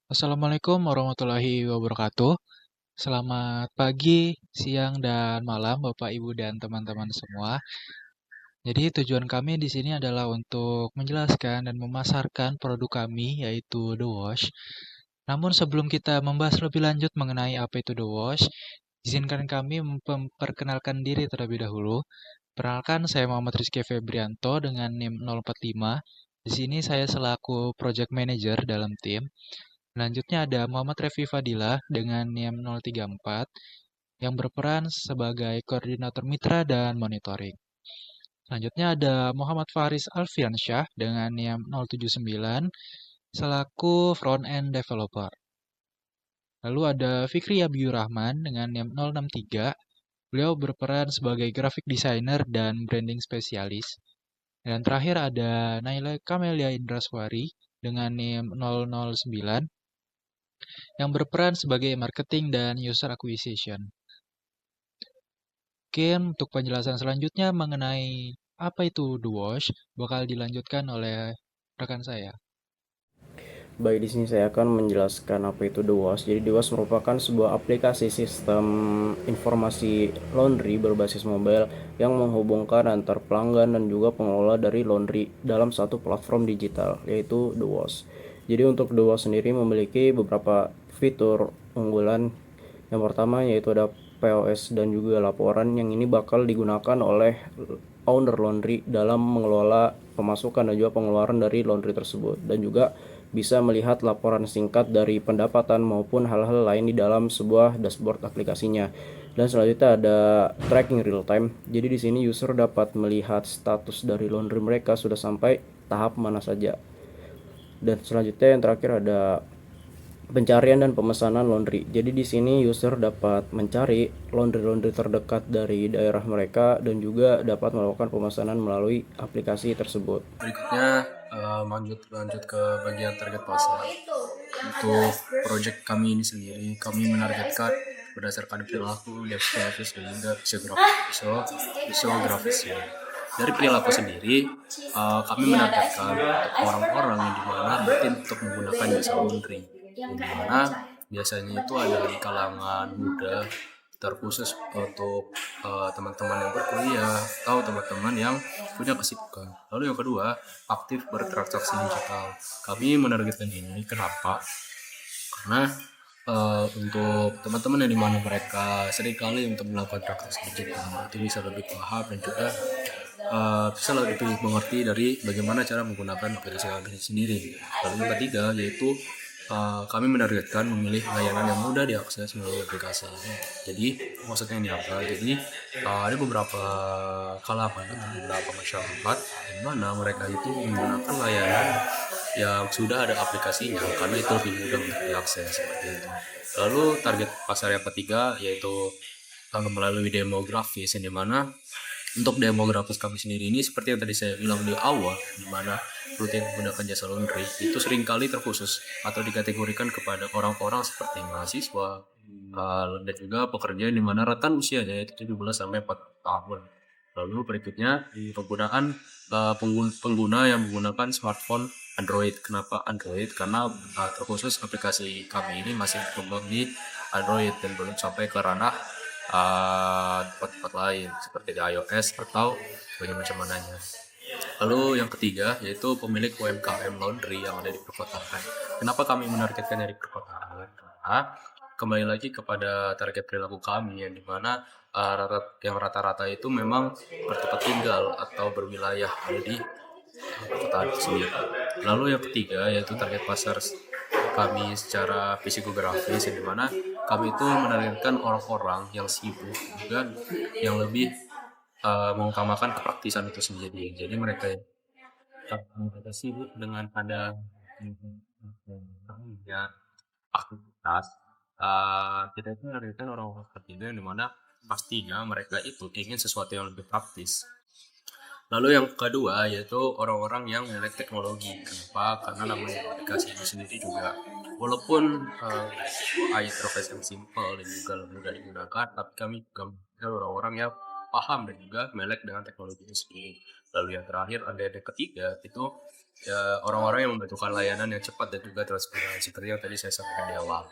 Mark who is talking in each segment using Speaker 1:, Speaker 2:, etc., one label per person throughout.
Speaker 1: Assalamualaikum warahmatullahi wabarakatuh. Selamat pagi, siang, dan malam, Bapak, Ibu, dan teman-teman semua. Jadi tujuan kami di sini adalah untuk menjelaskan dan memasarkan produk kami, yaitu The Wash. Namun sebelum kita membahas lebih lanjut mengenai apa itu The Wash, izinkan kami memperkenalkan diri terlebih dahulu. Perkenalkan, saya Muhammad Rizky Febrianto dengan NIM 045. Di sini saya selaku Project Manager dalam tim. Selanjutnya ada Muhammad Refi Fadilah dengan NIM 034 yang berperan sebagai koordinator mitra dan monitoring. Selanjutnya ada Muhammad Faris Alfiansyah dengan NIM 079 selaku front-end developer. Lalu ada Fikri Abiur Rahman dengan NIM 063. Beliau berperan sebagai graphic designer dan branding spesialis. Dan terakhir ada Naila Kamelia Indraswari dengan NIM 009 yang berperan sebagai marketing dan user acquisition. Mungkin untuk penjelasan selanjutnya mengenai apa itu The Wash bakal dilanjutkan oleh rekan saya.
Speaker 2: Baik, di sini saya akan menjelaskan apa itu The Wash. Jadi The Wash merupakan sebuah aplikasi sistem informasi laundry berbasis mobile yang menghubungkan antar pelanggan dan juga pengelola dari laundry dalam satu platform digital, yaitu The Wash. Jadi untuk The Wash sendiri memiliki beberapa fitur unggulan. Yang pertama yaitu ada POS dan juga laporan yang ini bakal digunakan oleh owner laundry dalam mengelola pemasukan dan juga pengeluaran dari laundry tersebut, dan juga bisa melihat laporan singkat dari pendapatan maupun hal-hal lain di dalam sebuah dashboard aplikasinya. Dan selanjutnya ada tracking real time. Jadi di sini user dapat melihat status dari laundry mereka sudah sampai tahap mana saja. Dan selanjutnya yang terakhir ada pencarian dan pemesanan laundry. Jadi di sini user dapat mencari laundry-laundry terdekat dari daerah mereka dan juga dapat melakukan pemesanan melalui aplikasi tersebut.
Speaker 3: Berikutnya lanjut lanjut ke bagian target pasar. Untuk proyek kami ini sendiri, kami menargetkan berdasarkan perilaku, demografis dan juga fisiografis. Dari perilaku sendiri, kami menargetkan untuk orang-orang yang dimana rutin untuk menggunakan jasa laundry, yang dimana biasanya itu ada di kalangan muda, terkhusus untuk teman-teman yang berkuliah atau teman-teman yang punya kesibukan. Lalu yang kedua, aktif bertransaksi digital. Kami menargetkan ini kenapa? Karena untuk teman-teman yang dimana mereka seringkali untuk melakukan transaksi digital itu bisa lebih paham dan juga bisa lebih mengerti dari bagaimana cara menggunakan aplikasi sendiri. Lalu yang ketiga yaitu kami menargetkan memilih layanan yang mudah diakses melalui aplikasi. Jadi maksudnya ini apa? Jadi ada beberapa kalangan, beberapa masyarakat di mana mereka itu menggunakan layanan yang sudah ada aplikasinya karena itu lebih mudah untuk diakses seperti itu. Lalu target pasar yang ketiga yaitu melalui demografis, yang dimana untuk demografis kami sendiri ini seperti yang tadi saya bilang di awal, di mana rutin menggunakan jasa laundry itu seringkali terkhusus atau dikategorikan kepada orang-orang seperti mahasiswa dan juga pekerja di mana rata usianya itu 17 sampai 40 tahun. Lalu berikutnya di penggunaan pengguna yang menggunakan smartphone Android. Kenapa Android? Karena terkhusus aplikasi kami ini masih berkembang di Android dan belum sampai ke ranah tempat-tempat lain seperti di iOS atau macam mananya. Lalu yang ketiga yaitu pemilik UMKM laundry yang ada di perkotaan. Kenapa kami menargetkan dari perkotaan? Karena kembali lagi kepada target perilaku kami yang dimana yang rata-rata itu memang bertempat tinggal atau berwilayah ada di perkotaan sendiri. Lalu yang ketiga yaitu target pasar kami secara psikografis, yang dimana kami itu menargetkan orang-orang yang sibuk dan yang lebih mengutamakan kepraktisan itu sendiri. Jadi mereka sibuk dengan ada ya, aktivitas. Kita itu menargetkan orang-orang seperti itu yang dimana pastinya mereka itu ingin sesuatu yang lebih praktis. Lalu yang kedua yaitu orang-orang yang melek teknologi. Kenapa? Karena namanya aplikasi itu sendiri juga walaupun interface yang simple dan juga mudah digunakan, tapi kami juga menargetkan orang-orang yang paham dan juga melek dengan teknologi itu sendiri. Lalu yang terakhir ada yang ketiga itu ya orang-orang yang membutuhkan layanan yang cepat dan juga transparan seperti yang tadi saya sampaikan di awal.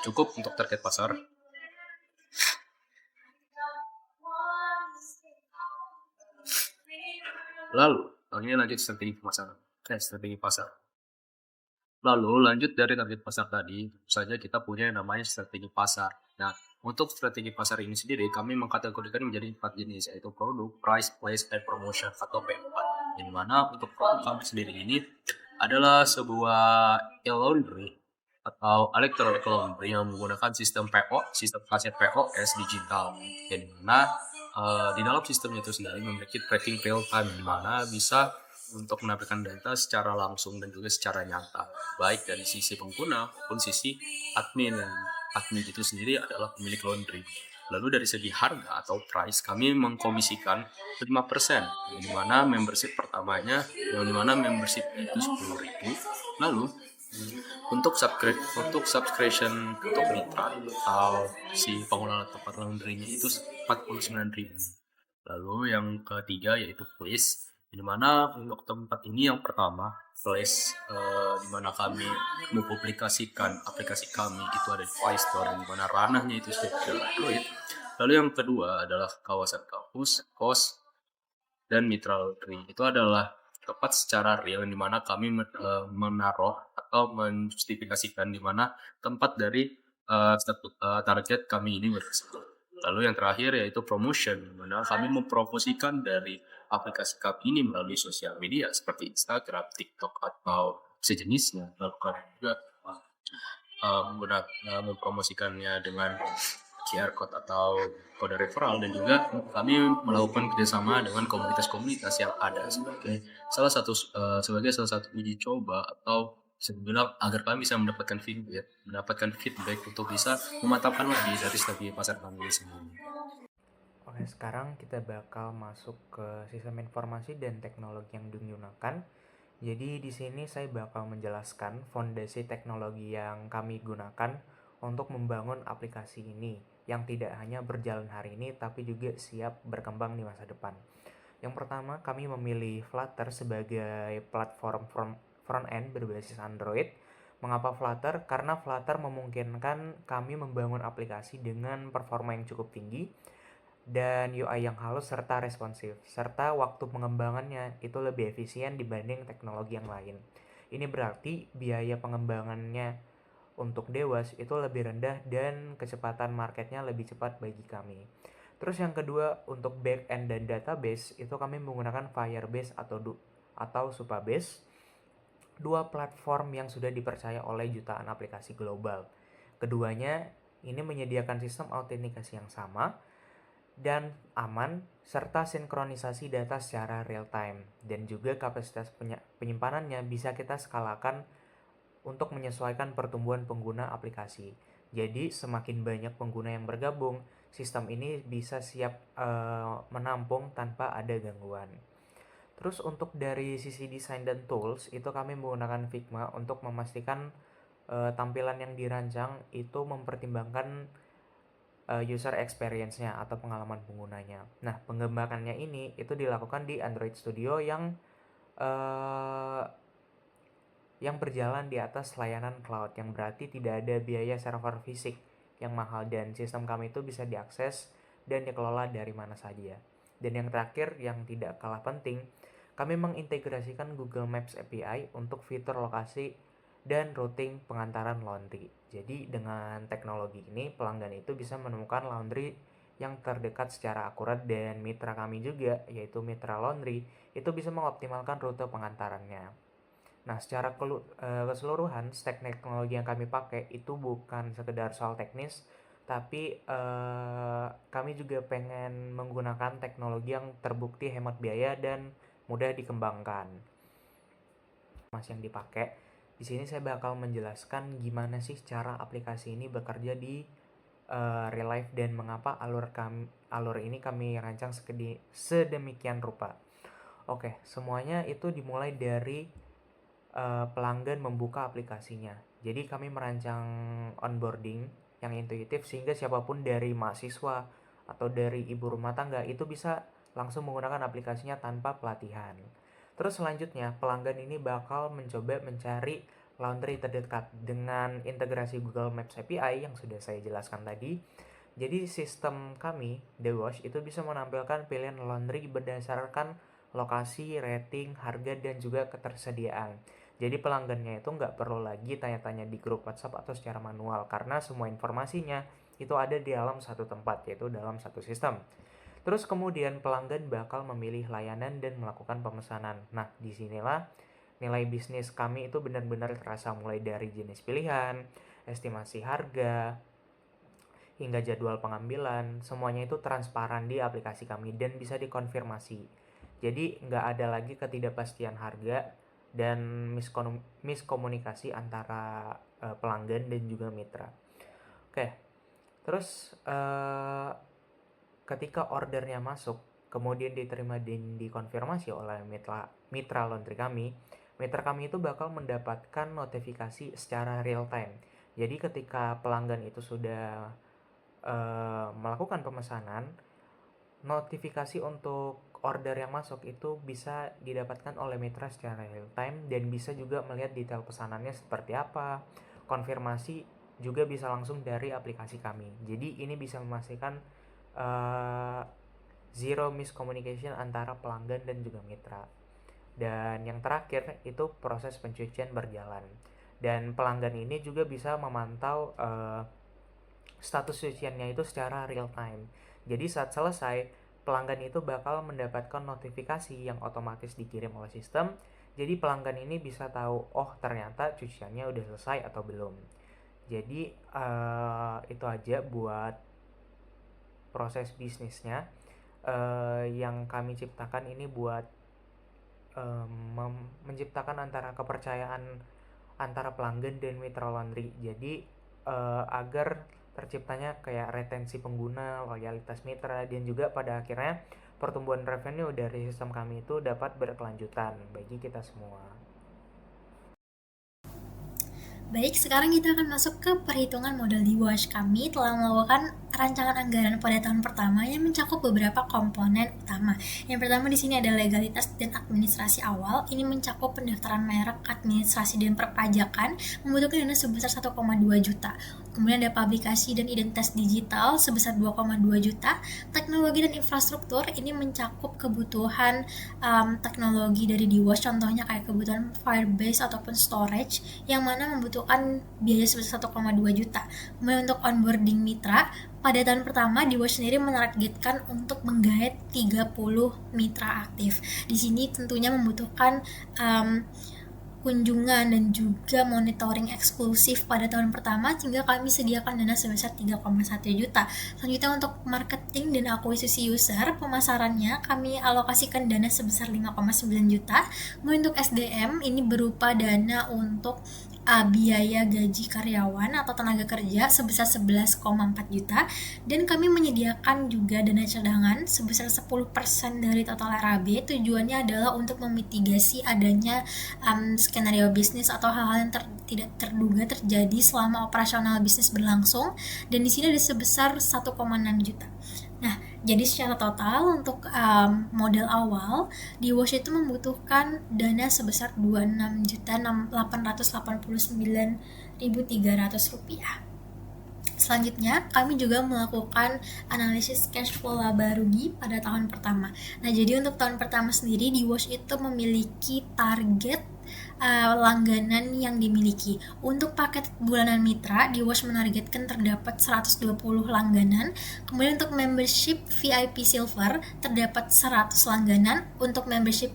Speaker 3: Cukup untuk target pasar. Lalu, ini lanjut strategi pemasaran. Strategi pasar. Lalu lanjut dari target pasar tadi, tentu saja kita punya yang namanya strategi pasar. Nah, untuk strategi pasar ini sendiri kami mengkategorikan menjadi 4 jenis, yaitu produk, price, place, and promotion atau P4. Di mana untuk produk kami sendiri ini adalah sebuah e-laundry atau electronic laundry yang menggunakan sistem PO, sistem kaset POS digital. Di mana di dalam sistemnya itu sendiri memiliki tracking real time, di mana bisa untuk menampilkan data secara langsung dan juga secara nyata, baik dari sisi pengguna maupun sisi admin. Admin itu sendiri adalah pemilik laundry. Lalu dari segi harga atau price, kami mengkomisikan 5%, di mana membership pertamanya, yang dimana membership itu 10.000. Lalu untuk subscription untuk mitra atau si pengelola tempat laundrynya itu 49.000. Lalu yang ketiga yaitu place, di mana untuk tempat ini yang pertama place, di mana kami mempublikasikan aplikasi kami itu ada di Play Store, di mana ranahnya itu sudah di Android. Lalu yang kedua adalah kawasan kampus, kos, dan mitra laundry. Itu adalah tepat secara real, di mana kami menaruh atau menjustifikasikan di mana tempat dari target kami ini berada. Lalu yang terakhir yaitu promotion, di mana kami mempromosikan dari aplikasi kami ini melalui sosial media seperti Instagram, TikTok, atau sejenisnya. Lalu kami juga mempromosikannya dengan QR code atau kode referral, dan juga kami melakukan kerjasama dengan komunitas-komunitas yang ada sebagai salah satu uji coba atau bisa dibilang agar kami bisa mendapatkan feedback untuk bisa memantapkan lagi dari strategi pasar kami sendiri.
Speaker 4: Oke, sekarang kita bakal masuk ke sistem informasi dan teknologi yang digunakan. Jadi di sini saya bakal menjelaskan fondasi teknologi yang kami gunakan untuk membangun aplikasi ini yang tidak hanya berjalan hari ini tapi juga siap berkembang di masa depan. Yang pertama, kami memilih Flutter sebagai platform front-end berbasis Android. Mengapa Flutter? Karena Flutter memungkinkan kami membangun aplikasi dengan performa yang cukup tinggi dan UI yang halus serta responsif, serta waktu pengembangannya itu lebih efisien dibanding teknologi yang lain. Ini berarti biaya pengembangannya untuk Dewas itu lebih rendah dan kecepatan marketnya lebih cepat bagi kami. Terus yang kedua, untuk backend dan database itu kami menggunakan Firebase atau Supabase, dua platform yang sudah dipercaya oleh jutaan aplikasi global. Keduanya ini menyediakan sistem autentikasi yang sama dan aman, serta sinkronisasi data secara real time, dan juga kapasitas penyimpanannya bisa kita skalakan untuk menyesuaikan pertumbuhan pengguna aplikasi. Jadi semakin banyak pengguna yang bergabung, sistem ini bisa siap menampung tanpa ada gangguan. Terus untuk dari sisi desain dan tools, itu kami menggunakan Figma untuk memastikan tampilan yang dirancang itu mempertimbangkan user experience-nya atau pengalaman penggunanya. Nah, pengembangannya ini itu dilakukan di Android Studio yang berjalan di atas layanan cloud, yang berarti tidak ada biaya server fisik yang mahal dan sistem kami itu bisa diakses dan dikelola dari mana saja. Dan yang terakhir yang tidak kalah penting, kami mengintegrasikan Google Maps API untuk fitur lokasi dan routing pengantaran laundry. Jadi dengan teknologi ini pelanggan itu bisa menemukan laundry yang terdekat secara akurat, dan mitra kami juga yaitu mitra laundry itu bisa mengoptimalkan rute pengantarannya. Nah, secara keseluruhan stack teknologi yang kami pakai itu bukan sekedar soal teknis, tapi kami juga pengen menggunakan teknologi yang terbukti hemat biaya dan mudah dikembangkan. Mas yang dipakai, di sini saya bakal menjelaskan gimana sih cara aplikasi ini bekerja di real life dan mengapa alur ini kami rancang sedemikian rupa. Oke, semuanya itu dimulai dari pelanggan membuka aplikasinya. Jadi kami merancang onboarding yang intuitif sehingga siapapun dari mahasiswa atau dari ibu rumah tangga itu bisa langsung menggunakan aplikasinya tanpa pelatihan. Terus selanjutnya, pelanggan ini bakal mencoba mencari laundry terdekat dengan integrasi Google Maps API yang sudah saya jelaskan tadi. Jadi sistem kami, The Wash, itu bisa menampilkan pilihan laundry berdasarkan lokasi, rating, harga, dan juga ketersediaan. Jadi pelanggannya itu nggak perlu lagi tanya-tanya di grup WhatsApp atau secara manual, karena semua informasinya itu ada di dalam satu tempat, yaitu dalam satu sistem. Terus kemudian pelanggan bakal memilih layanan dan melakukan pemesanan. Nah, disinilah nilai bisnis kami itu benar-benar terasa, mulai dari jenis pilihan, estimasi harga, hingga jadwal pengambilan. Semuanya itu transparan di aplikasi kami dan bisa dikonfirmasi. Jadi nggak ada lagi ketidakpastian harga dan miskomunikasi antara pelanggan dan juga mitra. Oke, terus ketika ordernya masuk, kemudian diterima dan dikonfirmasi oleh mitra laundry kami, mitra kami itu bakal mendapatkan notifikasi secara real time. Jadi ketika pelanggan itu sudah melakukan pemesanan, notifikasi untuk order yang masuk itu bisa didapatkan oleh mitra secara real time dan bisa juga melihat detail pesanannya seperti apa. Konfirmasi juga bisa langsung dari aplikasi kami. Jadi ini bisa memastikan zero miscommunication antara pelanggan dan juga mitra. Dan yang terakhir itu proses pencucian berjalan. Dan pelanggan ini juga bisa memantau status cuciannya itu secara real time. Jadi saat selesai, pelanggan itu bakal mendapatkan notifikasi yang otomatis dikirim oleh sistem. Jadi pelanggan ini bisa tahu, oh ternyata cuciannya udah selesai atau belum. Jadi itu aja buat proses bisnisnya yang kami ciptakan ini buat menciptakan antara kepercayaan antara pelanggan dan mitra laundry. Jadi agar terciptanya kayak retensi pengguna, loyalitas mitra, dan juga pada akhirnya pertumbuhan revenue dari sistem kami itu dapat berkelanjutan bagi kita semua.
Speaker 5: Baik, sekarang kita akan masuk ke perhitungan modal di Wash. Kami telah melakukan rancangan anggaran pada tahun pertama yang mencakup beberapa komponen utama. Yang pertama di sini ada legalitas dan administrasi awal. Ini mencakup pendaftaran merek, administrasi dan perpajakan, membutuhkan dana sebesar 1,2 juta. Kemudian ada publikasi dan identitas digital sebesar 2,2 juta. Teknologi dan infrastruktur ini mencakup kebutuhan teknologi dari Wash, contohnya kayak kebutuhan Firebase ataupun storage, yang mana membutuhkan biaya sebesar 1,2 juta. Kemudian untuk onboarding mitra, pada tahun pertama Wash sendiri menargetkan untuk menggait 30 mitra aktif. Di sini tentunya membutuhkan kunjungan dan juga monitoring eksklusif pada tahun pertama, sehingga kami sediakan dana sebesar 3,1 juta. Selanjutnya untuk marketing dan akuisisi user, pemasarannya kami alokasikan dana sebesar 5,9 juta. Kemudian untuk SDM ini berupa dana untuk biaya gaji karyawan atau tenaga kerja sebesar 11,4 juta, dan kami menyediakan juga dana cadangan sebesar 10% dari total RAB. Tujuannya adalah untuk memitigasi adanya skenario bisnis atau hal-hal yang tidak terduga terjadi selama operasional bisnis berlangsung, dan di sini ada sebesar 1,6 juta. Nah, jadi secara total untuk modal awal di Wash itu membutuhkan dana sebesar 26.889.300 rupiah. Selanjutnya, kami juga melakukan analisis cash flow laba rugi pada tahun pertama. Nah, jadi untuk tahun pertama sendiri di Wash itu memiliki target langganan yang dimiliki. Untuk paket bulanan mitra, di Wash menargetkan terdapat 120 langganan. Kemudian untuk membership VIP Silver terdapat 100 langganan. Untuk membership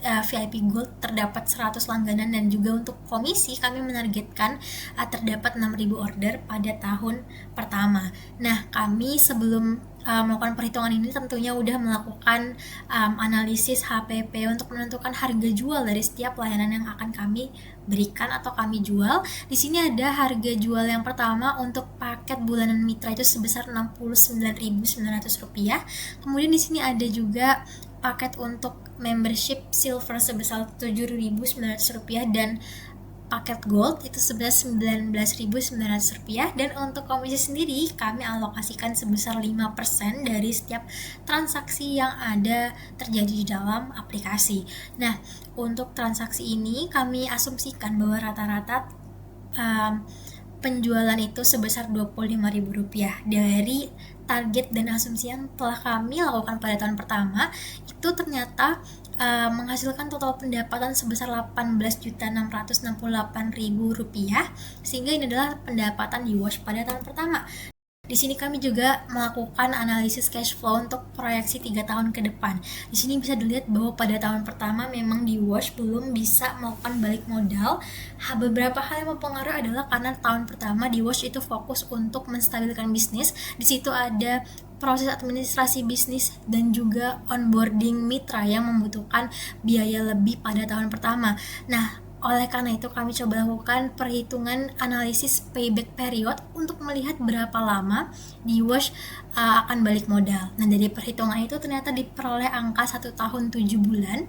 Speaker 5: VIP Gold terdapat 100 langganan, dan juga untuk komisi kami menargetkan terdapat 6.000 order pada tahun pertama. Nah, kami sebelum melakukan perhitungan ini tentunya udah melakukan analisis HPP untuk menentukan harga jual dari setiap layanan yang akan kami berikan atau kami jual. Di sini ada harga jual yang pertama untuk paket bulanan mitra itu sebesar Rp69.900. Kemudian di sini ada juga paket untuk membership silver sebesar Rp7.900, dan paket gold itu sebesar Rp19.900, dan untuk komisi sendiri kami alokasikan sebesar 5% dari setiap transaksi yang ada terjadi di dalam aplikasi. Nah, untuk transaksi ini kami asumsikan bahwa rata-rata penjualan itu sebesar Rp25.000 dari target dan asumsi yang telah kami lakukan pada tahun pertama. Itu ternyata menghasilkan total pendapatan sebesar Rp18.668.000, sehingga ini adalah pendapatan di Wash pada tahun pertama. Di sini kami juga melakukan analisis cash flow untuk proyeksi 3 tahun ke depan. Di sini bisa dilihat bahwa pada tahun pertama memang di Wash belum bisa melakukan balik modal. Beberapa hal yang mempengaruhi adalah karena tahun pertama di Wash itu fokus untuk menstabilkan bisnis. Di situ ada proses administrasi bisnis dan juga onboarding mitra yang membutuhkan biaya lebih pada tahun pertama. Nah, oleh karena itu kami coba lakukan perhitungan analisis payback period untuk melihat berapa lama di Wash akan balik modal. Nah, dari perhitungan itu ternyata diperoleh angka 1 tahun 7 bulan,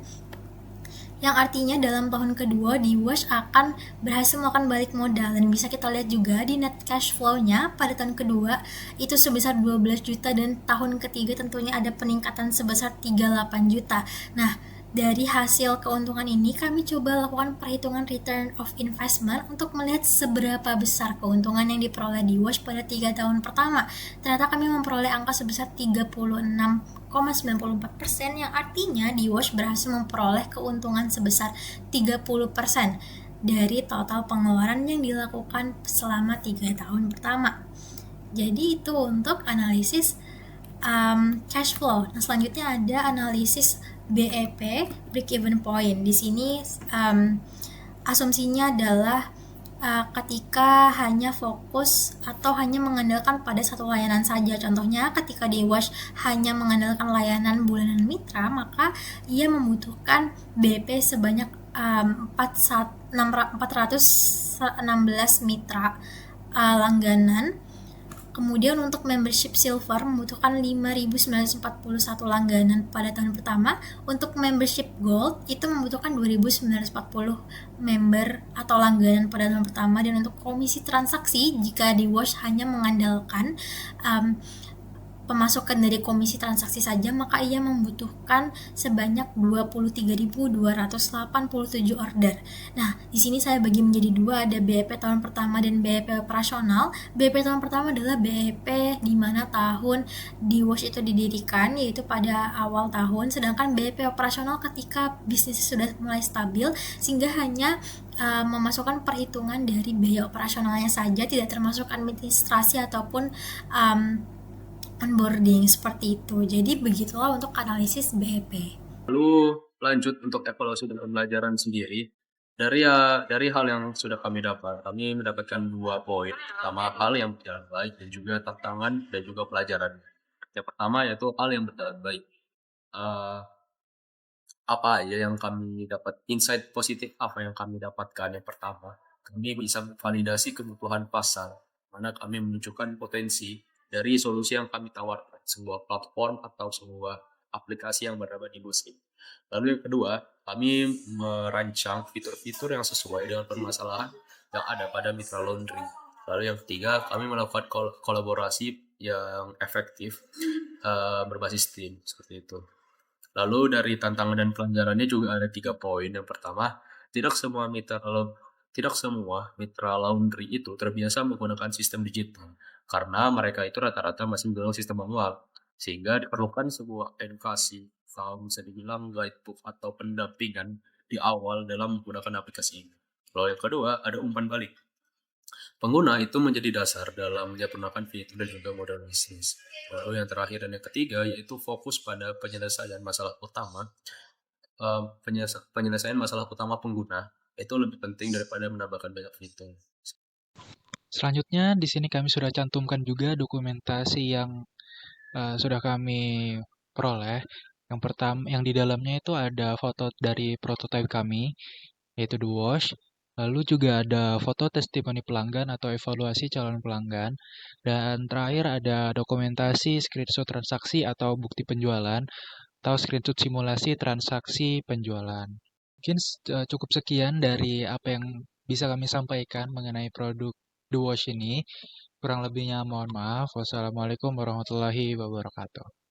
Speaker 5: yang artinya dalam tahun kedua di Wash akan berhasil melakukan balik modal. Dan bisa kita lihat juga di net cash flow-nya pada tahun kedua itu sebesar 12 juta, dan tahun ketiga tentunya ada peningkatan sebesar 38 juta. Nah, dari hasil keuntungan ini kami coba lakukan perhitungan return of investment untuk melihat seberapa besar keuntungan yang diperoleh di Wash pada 3 tahun pertama. Ternyata kami memperoleh angka sebesar 36,94%, yang artinya di Wash berhasil memperoleh keuntungan sebesar 30% dari total pengeluaran yang dilakukan selama 3 tahun pertama. Jadi itu untuk analisis cash flow. Nah, selanjutnya ada analisis BEP, break even point. Di sini asumsinya adalah ketika hanya fokus atau hanya mengandalkan pada satu layanan saja. Contohnya ketika di Wash hanya mengandalkan layanan bulanan mitra, maka ia membutuhkan BP sebanyak 416 mitra langganan. Kemudian untuk membership silver membutuhkan 5.941 langganan pada tahun pertama. Untuk membership gold itu membutuhkan 2.940 member atau langganan pada tahun pertama. Dan untuk komisi transaksi, jika di Wash hanya mengandalkan pemasukan dari komisi transaksi saja, maka ia membutuhkan sebanyak 23.287 order. Nah, di sini saya bagi menjadi dua, ada BEP tahun pertama dan BEP operasional. BEP tahun pertama adalah BEP di mana tahun di Wash itu didirikan, yaitu pada awal tahun, sedangkan BEP operasional ketika bisnis sudah mulai stabil, sehingga hanya memasukkan perhitungan dari biaya operasionalnya saja, tidak termasuk administrasi ataupun onboarding, seperti itu. Jadi begitulah untuk analisis BEP.
Speaker 3: Lalu lanjut untuk evaluasi dan pembelajaran sendiri. Dari hal yang sudah kami mendapatkan 2 poin. Pertama, hal yang berjalan baik, dan juga tantangan dan juga pelajaran. Yang pertama yaitu hal yang berjalan baik. Apa aja yang kami dapat, insight positif apa yang kami dapatkan? Yang pertama, kami bisa validasi kebutuhan pasar, mana kami menunjukkan potensi dari solusi yang kami tawarkan, sebuah platform atau sebuah aplikasi yang bernama Nibusim. Lalu yang kedua, kami merancang fitur-fitur yang sesuai dengan permasalahan yang ada pada mitra laundry. Lalu yang ketiga, kami melakukan kolaborasi yang efektif berbasis tim, seperti itu. Lalu dari tantangan dan pelajarannya juga ada 3 poin. Yang pertama, tidak semua mitra laundry itu terbiasa menggunakan sistem digital, karena mereka itu rata-rata masih menggunakan sistem manual, sehingga diperlukan sebuah edukasi, bisa dibilang guidebook atau pendampingan di awal dalam menggunakan aplikasi ini. Lalu yang kedua, ada umpan balik. Pengguna itu menjadi dasar dalam menyempurnakan fitur dan juga model bisnis. Lalu yang terakhir dan yang ketiga yaitu fokus pada penyelesaian masalah utama. Penyelesaian masalah utama pengguna itu lebih penting daripada menambahkan banyak fitur.
Speaker 1: Selanjutnya, di sini kami sudah cantumkan juga dokumentasi yang sudah kami peroleh. Yang pertama, yang di dalamnya itu ada foto dari prototipe kami, yaitu The Wash. Lalu juga ada foto testimoni pelanggan atau evaluasi calon pelanggan. Dan terakhir ada dokumentasi screenshot transaksi atau bukti penjualan, atau screenshot simulasi transaksi penjualan. Mungkin cukup sekian dari apa yang bisa kami sampaikan mengenai produk The Wash ini. Kurang lebihnya mohon maaf. Wassalamualaikum warahmatullahi wabarakatuh.